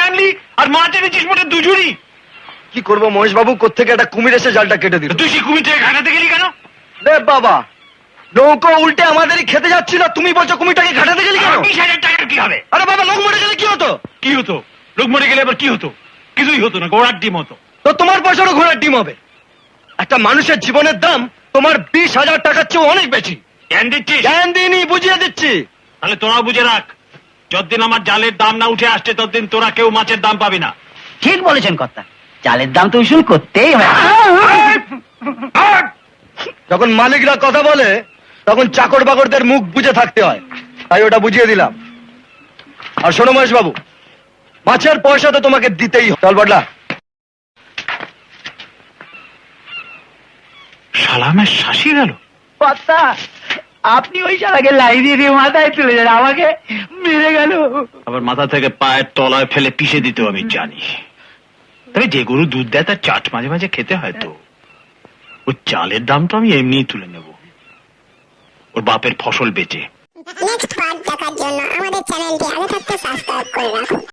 আনলি আর মাছ এনেছিস মোটে দুজুরি। কি করবো মহেশ বাবু, কোত্থেকে একটা কুমির এসে জালটা কেটে দিল। তুই সেই কুমিরটাকে ঘাটাতে গেলি কেন? রে বাবা, নৌকো উল্টে আমাদেরই খেতে যাচ্ছিল, তুমি বলছো কুমিরটাকে ঘাটাতে গেলি কেন? 20,000 টাকার কি হবে? আরে বাবা, লোক মরে গেলে কি হতো? কি হতো? লোক মরে গেলে আবার কি হতো? কিছুই হতো না, ঘোড়ার ডিম হতো। তো তোমার পয়সারও ঘোড়ার ডিম হবে। একটা মানুষের জীবনের দাম তোমার 20,000 টাকার চেয়ে অনেক বেশি। জ্ঞান দিচ্ছিস? জ্ঞান দিইনি, বুঝিয়ে দিচ্ছি। তাহলে তোরাও বুঝে রাখ, যতদিন আমার জালের দাম না উঠে আসছে ততদিন তোরা কেউ মাছের দাম পাবি না। ঠিক বলেছেন কর্তা, চালের দাম তো উসুল করতেই হয়। যখন মালিকরা কথা বলে তখন চাকর বাকরদের মুখ বুঝে থাকতে হয়, তাই ওটা বুঝিয়ে দিলাম। আর শোনো মহেশ বাবু, মাছের পয়সা তো তোমাকে দিতেই হবে। চল বদলা। সালামের শাসি গেল। কর্তা, আপনি ওই শালাকে লাই দিয়ে মাথায় তুলে যান, আমাকে মেরে গেল। আবার মাথা থেকে পায়ের তলায় ফেলে পিষে দিতেও আমি জানি। তবে যে গরু দুধ দেয় তার চাট মাঝে মাঝে খেতে হয় তো। ওর চালের দাম তো আমি এমনিই তুলে নেব, ওর বাপের ফসল বেচে। নেক্সট পার্ট দেখার জন্য আমাদের চ্যানেলটি আগে থাকতে সাবস্ক্রাইব করে রাখুন।